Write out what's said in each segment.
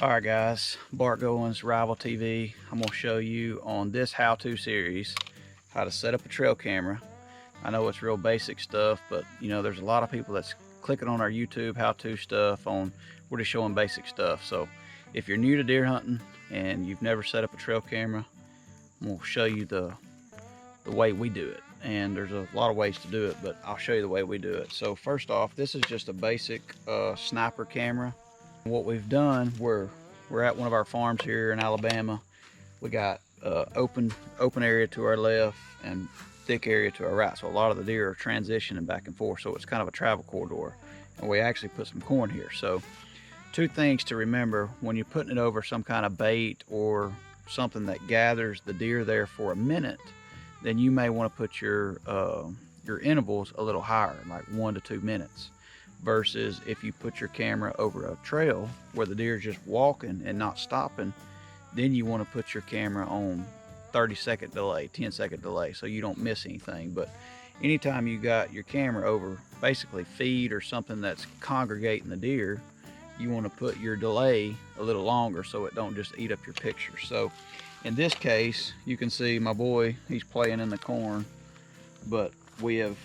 Alright guys, Bart Goins, Rival TV. I'm going to show you on this how-to series how to set up a trail camera. I know it's real basic stuff, but you know there's a lot of people that's clicking on our YouTube how-to stuff on, we're just showing basic stuff. So if you're new to deer hunting and you've never set up a trail camera, I'm going to show you the way we do it. And there's a lot of ways to do it, but I'll show you the way we do it. So first off, this is just a basic sniper camera. What we've done, we're at one of our farms here in Alabama. We got open area to our left and thick area to our right. So a lot of the deer are transitioning back and forth. So it's kind of a travel corridor. And we actually put some corn here. So two things to remember when you're putting it over some kind of bait or something that gathers the deer there for a minute, then you may want to put your intervals a little higher, like 1 to 2 minutes. Versus if you put your camera over a trail where the deer is just walking and not stopping, then you want to put your camera on 30-second delay, 10-second delay, so you don't miss anything. But anytime you got your camera over basically feed or something that's congregating the deer, you want to put your delay a little longer so it don't just eat up your picture. So in this case, you can see my boy, he's playing in the corn, but we have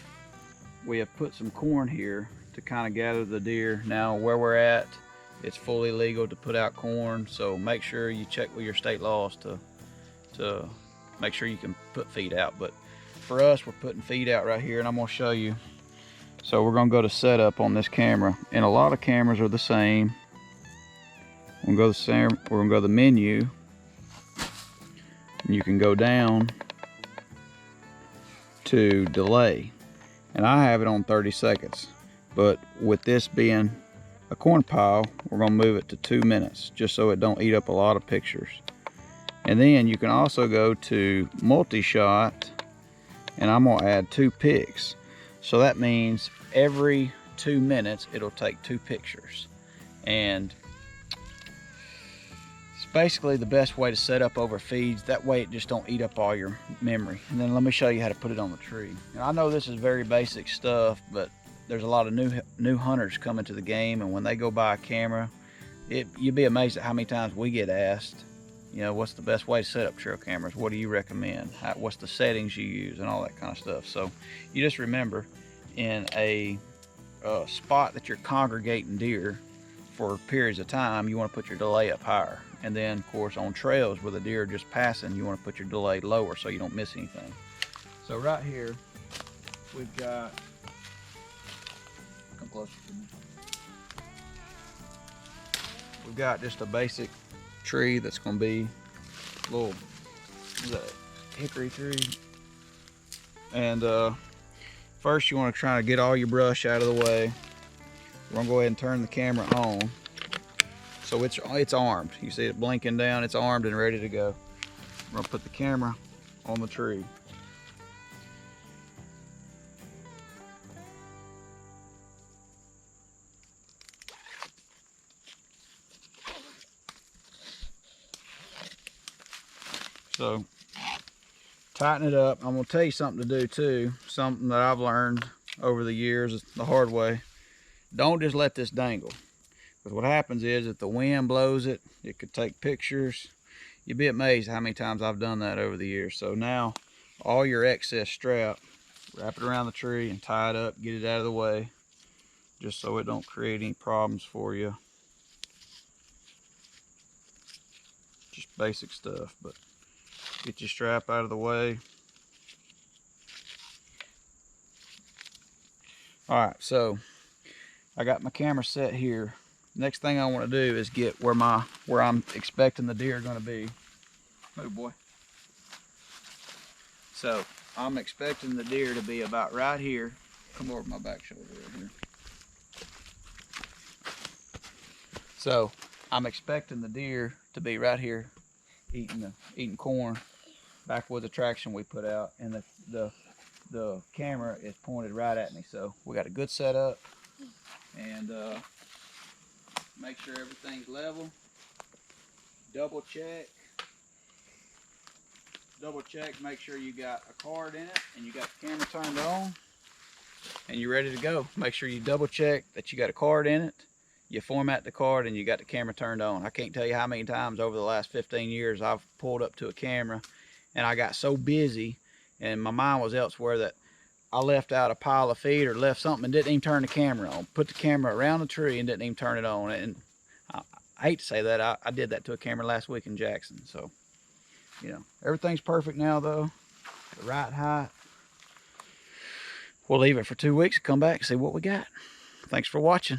put some corn here to kind of gather the deer. Now where we're at, it's fully legal to put out corn, so make sure you check with your state laws to make sure you can put feed out. But for us, we're putting feed out right here, and I'm going to show you. So we're going to go to setup on this camera, and a lot of cameras are the same. We're going to go to the menu, and you can go down to delay, and I have it on 30 seconds. But with this being a corn pile, we're going to move it to 2 minutes just so it don't eat up a lot of pictures. And then you can also go to multi-shot, and I'm going to add 2 pics. So that means every 2 minutes it'll take 2 pictures. And it's basically the best way to set up over feeds. That way it just don't eat up all your memory. And then let me show you how to put it on the tree. Now, I know this is very basic stuff, but there's a lot of new hunters coming to the game, and when they go buy a camera, you'd be amazed at how many times we get asked, you know, what's the best way to set up trail cameras? What do you recommend? What's the settings you use and all that kind of stuff. So you just remember, in a spot that you're congregating deer for periods of time, you want to put your delay up higher. And then of course on trails where the deer are just passing, you want to put your delay lower so you don't miss anything. So right here we've got, come closer to me. We've got just a basic tree that's going to be a little, what's that, hickory tree. And first you want to try to get all your brush out of the way. We're going to go ahead and turn the camera on. So it's armed. You see it blinking down, it's armed and ready to go. We're going to put the camera on the tree. So tighten it up. I'm going to tell you something to do too, something that I've learned over the years the hard way. Don't just let this dangle, because what happens is if the wind blows it, it could take pictures. You'd be amazed how many times I've done that over the years. So now all your excess strap, wrap it around the tree and tie it up, get it out of the way, just so it don't create any problems for you. Just basic stuff, but get your strap out of the way. All right, so I got my camera set here. Next thing I want to do is get where I'm expecting the deer are going to be. Move, boy. So I'm expecting the deer to be about right here. Come over my back shoulder right here. So I'm expecting the deer to be right here eating corn back with the traction we put out, and the camera is pointed right at me. So we got a good setup, and make sure everything's level. Double check, make sure you got a card in it and you got the camera turned on and you're ready to go. Make sure you double check that you got a card in it you format the card and you got the camera turned on. I can't tell you how many times over the last 15 years I've pulled up to a camera and I got so busy and my mind was elsewhere that I left out a pile of feed or left something and didn't even turn the camera on. Put the camera around the tree and didn't even turn it on. And I hate to say that, I did that to a camera last week in Jackson. So, you know, everything's perfect now though. The right height. We'll leave it for 2 weeks, come back and see what we got. Thanks for watching.